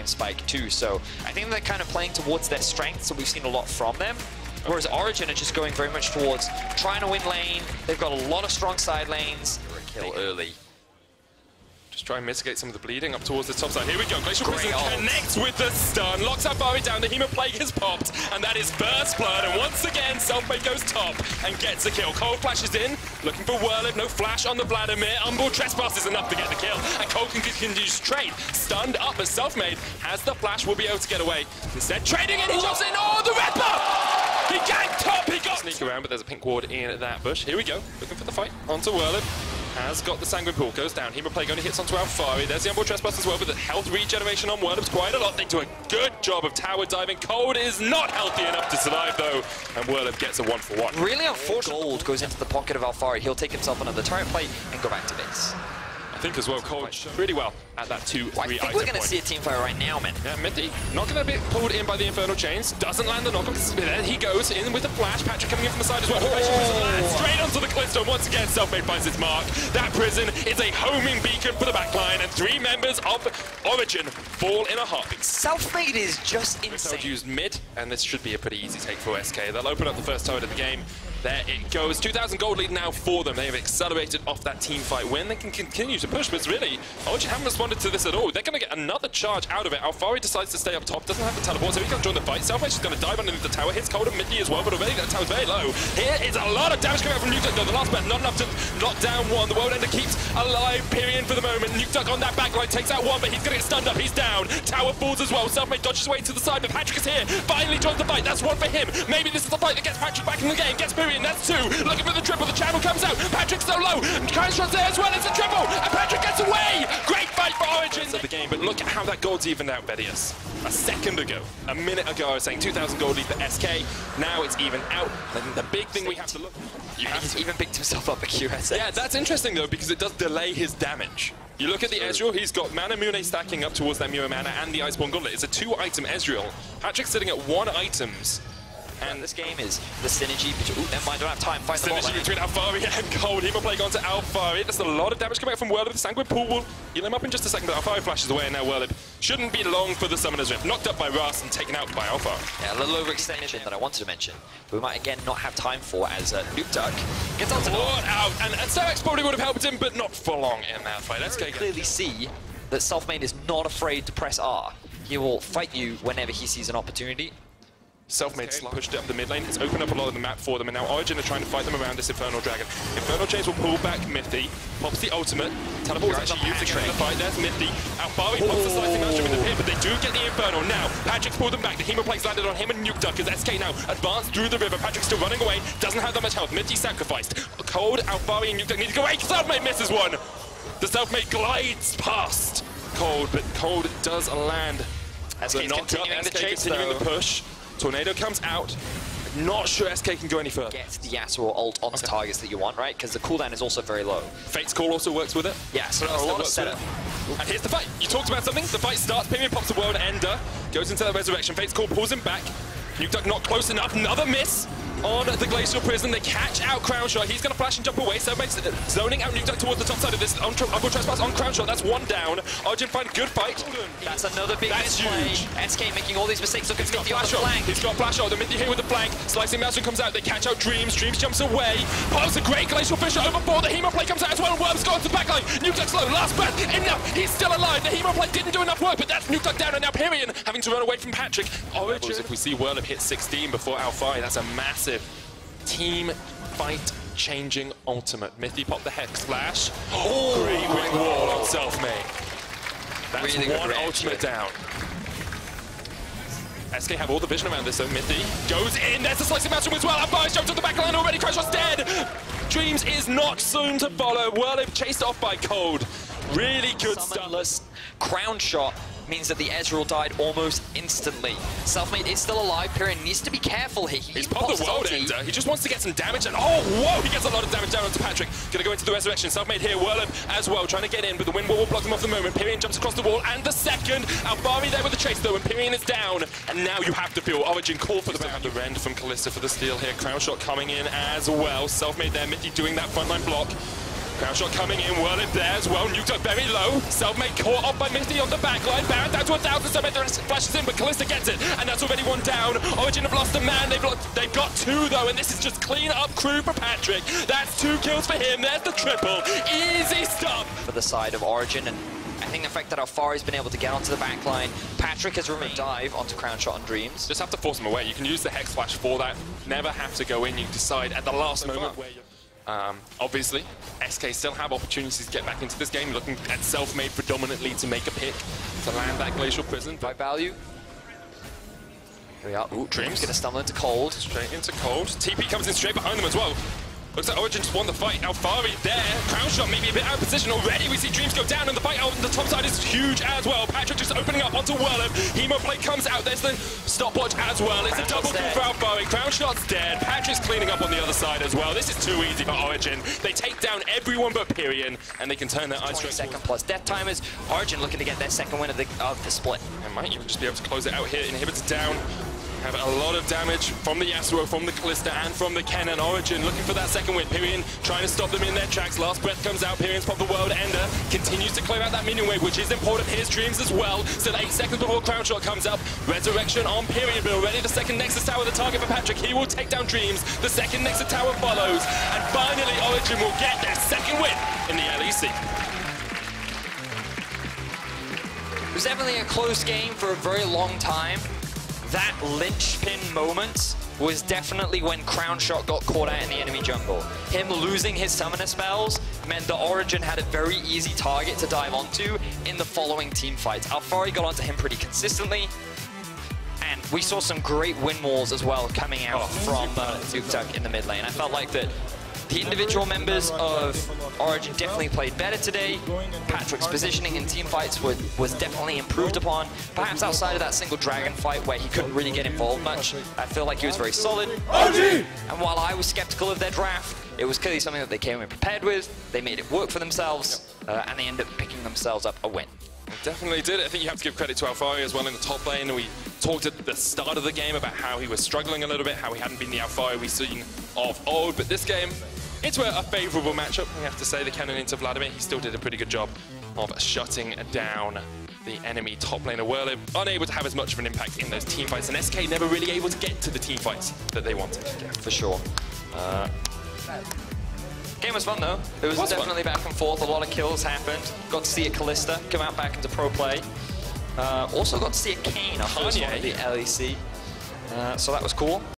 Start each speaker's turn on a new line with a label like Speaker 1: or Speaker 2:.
Speaker 1: spike too. So I think they're kind of playing towards their strengths, so we've seen a lot from them. Whereas Origen are just going very much towards trying to win lane. They've got a lot of strong side lanes. Kill early.
Speaker 2: Just try and mitigate some of the bleeding up towards the top side. Here we go. Glacial Prison connects with the stun. Locks Alfari down. The Hemoplague is popped. And that is Burst Blood. And once again, Selfmade goes top and gets a kill. Cole flashes in. Looking for Whirlip. No flash on the Vladimir. Unboard Trespass is enough to get the kill. And Cole can continue to trade. Stunned up as Selfmade has the flash. Will be able to get away. Instead, trading in. He jumps in. Oh, the red buff! He ganked top. He got sneak around, but there's a pink ward in that bush. Here we go. Looking for the fight. Onto Whirlip. Has got the Sanguine Pool, goes down. Hemoplague only hits onto Alfari. There's the Unboard Trespass as well, but the health regeneration on Whirlip's quite a lot. They do a good job of tower diving. Cold is not healthy enough to survive, though, and Whirlip gets a 1-for-1.
Speaker 1: Really unfortunate. Gold goes into the pocket of Alfari. He'll take himself another turret plate and go back to base.
Speaker 2: I think as well, Cold really well at that 2-3 item
Speaker 1: I think we're going to see a team fight right now, man.
Speaker 2: Yeah, Minty not going to be pulled in by the Infernal Chains. Doesn't land the knock. There he goes in with the flash. Patrick coming in from the side as well. Straight onto the Cliffstone. Once again, Selfmade finds its mark. That prison is a homing beacon for the backline, and 3 members of Origen fall in a heartbeat.
Speaker 1: Selfmade is just insane.
Speaker 2: Used mid, and this should be a pretty easy take for SK. They'll open up the first turret of the game. There it goes. 2,000 gold lead now for them. They have accelerated off that team fight win. They can continue to push, but really, Origen haven't responded to this at all. They're going to get another charge out of it. Alfari decides to stay up top, doesn't have the teleport, so he can't join the fight. Selfmade's just going to dive underneath the tower, hits Cold and Minty as well, but already that tower's very low. Here is a lot of damage coming out from Nukeduck, though. The last bet, not enough to knock down one. The World Ender keeps alive, Pyrian for the moment. Nukeduck on that backline takes out one, but he's going to get stunned up. He's down. Tower falls as well. Selfmade dodges away to the side, but Patrick is here. Finally joins the fight. That's one for him. Maybe this is the fight that gets Patrick back in the game. Gets Pyrian. That's 2. Looking for the triple. The channel comes out. Patrick's so low. Kaiser's there as well. It's a triple. And Patrick gets away. Great fight for Origen of the game, but look at how that gold's evened out, Bedius. A second ago, a minute ago, I was saying 2,000 gold lead for SK. Now it's even out. And the big thing we have to look.
Speaker 1: He's even picked himself up a QSS.
Speaker 2: Yeah, that's interesting though, because it does delay his damage. You look at the Ezreal, he's got Mana Mune stacking up towards that Mure Mana and the Iceborne Gauntlet. It's a 2-item Ezreal. Patrick's sitting at 1 items.
Speaker 1: And this game is the synergy between. Ooh, never mind, don't have time. Fight the ball.
Speaker 2: Synergy between Alfari and Cold. Hemoplague onto Alfari. There's a lot of damage coming out from Whirlip. The Sanguine Pool will heal him up in just a second, but Alfari flashes away, and now Whirlip shouldn't be long for the Summoner's Rift. Knocked up by Ras and taken out by Alfari.
Speaker 1: Yeah, a little overextension that I wanted to mention, but we might again not have time for as Nukeduck gets on to
Speaker 2: out. And Sarex probably would have helped him, but not for long in that fight. Let's
Speaker 1: clearly see that Selfmade is not afraid to press R. He will fight you whenever he sees an opportunity.
Speaker 2: Selfmade pushed up the mid lane. It's opened up a lot of the map for them, and now Origen are trying to fight them around this Infernal Dragon. Infernal Chains will pull back Mithy, pops the ultimate. Teleport is actually used against the fight. There's Mithy. Alfari pops the slicing maelstrom in the pit, but they do get the Infernal. Now, Patrick's pulled them back. The Hemoplague's landed on him and Nukeduck as SK now advanced through the river. Patrick's still running away, doesn't have that much health. Mithy sacrificed. Cold, Alfari, and Nukeduck need to go away. Selfmade misses one. The Selfmade glides past Cold, but Cold does land.
Speaker 1: SK's continuing the chase,
Speaker 2: continuing the push. Tornado comes out. Not sure SK can go any further.
Speaker 1: Get the Yasuo ult on the targets that you want, right? Because the cooldown is also very low.
Speaker 2: Fate's Call also works with it.
Speaker 1: Yeah, so a lot of setup.
Speaker 2: And here's the fight. You talked about something. The fight starts. Pyrian pops the World Ender. Goes into the Resurrection. Fate's Call pulls him back. Nukeduck not close enough. Another miss on the Glacial Prison. They catch out Crownshot. He's going to flash and jump away. Selfmade's zoning out Nukeduck towards the top side of this. Unboard Trespass on Crownshot. That's 1 down. Origen find good fight.
Speaker 1: That's another big misplay. SK making all these mistakes. Look at
Speaker 2: Mithy on the flank. He's got flash on. The Mithy here with the flank. Slicing Maelstrom comes out. They catch out Dreams. Dreams jumps away. Piles a great Glacial Fissure overboard. The Hemoplague comes out as well. Worms go to the backline. Nukeduck's low. Last breath. Enough. He's still alive. The Hemoplague didn't do enough work, but that's Nukeduck down, and now Pyrian having to run away from Patrick. Origen. If we see Whirlip hit 16 before Alfari, that's a massive team fight changing ultimate. Mithy popped the Hex Slash. Oh, great wing wall on Selfmade. That's really one ultimate down. SK have all the vision around this, so Mithy goes in. There's the slicing maelstrom as well. Alfari's jumped to the back line already. Crashshot's dead. Dreams is not soon to follow. Whirlip chased off by Cold. Really good stuff.
Speaker 1: Crown shot means that the Ezreal died almost instantly. Selfmade is still alive. Pyrian needs to be careful here.
Speaker 2: He's popped the World Ender. He just wants to get some damage, and oh, whoa! He gets a lot of damage down onto Patrick. Gonna go into the Resurrection. Selfmade here, Whirlip as well, trying to get in, but the wind wall will block them off the moment. Pyrian jumps across the wall, and the second. Alfari there with the chase, though, and Pyrian is down. And now you have to feel Origen call for the back. The rend from Kalista for the steal here. Crown shot coming in as well. Selfmade there, Mithy doing that frontline block. Crowd shot coming in, Whirlip there as well. Nuked up very low. Selfmade caught off by Misty on the backline. Baron down to 1,000. Selfmade flashes in, but Kalista gets it. And that's already one down. Origen have lost a man. They've got two, though. And this is just clean up crew for Patrick. That's 2 kills for him. There's the triple. Easy stop.
Speaker 1: For the side of Origen. And I think the fact that Alfari's been able to get onto the backline, Patrick has remained dive onto Crown Shot and Dreams.
Speaker 2: Just have to force him away. You can use the Hex Flash for that. Never have to go in. You decide at the last moment where you're... Obviously, SK still have opportunities to get back into this game, looking at Selfmade predominantly to make a pick, to land that Glacial Prison.
Speaker 1: By value. Here we are.
Speaker 2: Ooh, Dreams.
Speaker 1: Gonna stumble into Cold.
Speaker 2: Straight into Cold. TP comes in straight behind them as well. Looks like Origen just won the fight. Alfari there. Crown Shot maybe a bit out of position already. We see Dreams go down, and the fight on the top side is huge as well. Patrick just opening up onto Whirlip. Hemo play comes out. There's the stopwatch as well. It's a double kill for Alfari. Crown Shot's dead. Patrick's cleaning up on the other side as well. This is too easy for Origen. They take down everyone but Pyrion, and they can turn their eyes straight.
Speaker 1: 20-second plus death timers. Origen looking to get their second win of the split.
Speaker 2: And might even just be able to close it out here. Inhibitor down. Have a lot of damage from the Yasuo, from the Kalista, and from the Ken and Origen. Looking for that second win. Pyrion trying to stop them in their tracks. Last breath comes out. Pyrion's popped the World Ender. Continues to clear out that minion wave, which is important. Here's Dreams as well. Still 8 seconds before Crown Shot comes up. Resurrection on Pyrion, but already the second Nexus Tower, the target for Patrick. He will take down Dreams. The second Nexus Tower follows. And finally, Origen will get their second win in the LEC.
Speaker 1: It was definitely a close game for a very long time. That linchpin moment was definitely when Crown Shot got caught out in the enemy jungle. Him losing his summoner spells meant that Origen had a very easy target to dive onto in the following team fights. Alfari got onto him pretty consistently, and we saw some great win walls as well coming out from Duke in the mid lane. I felt like that the individual members of Origen definitely played better today. Patrick's positioning in team fights was definitely improved upon. Perhaps outside of that single dragon fight where he couldn't really get involved much, I feel like he was very solid. And while I was skeptical of their draft, it was clearly something that they came in prepared with. They made it work for themselves, and they ended up picking themselves up a win.
Speaker 2: Definitely did. I think you have to give credit to Alfari as well in the top lane. We talked at the start of the game about how he was struggling a little bit, how he hadn't been the Alfari we've seen of old, but this game, it's a favourable matchup. We have to say the cannon into Vladimir. He still did a pretty good job of shutting down the enemy top laner. Whirlip unable to have as much of an impact in those team fights, and SK never really able to get to the team fights that they wanted.
Speaker 1: Yeah, for sure. Game was fun though. It was definitely fun. Back and forth. A lot of kills happened. Got to see a Kalista come out back into pro play. Also got to see a Kane, our first one of the LEC. So that was cool.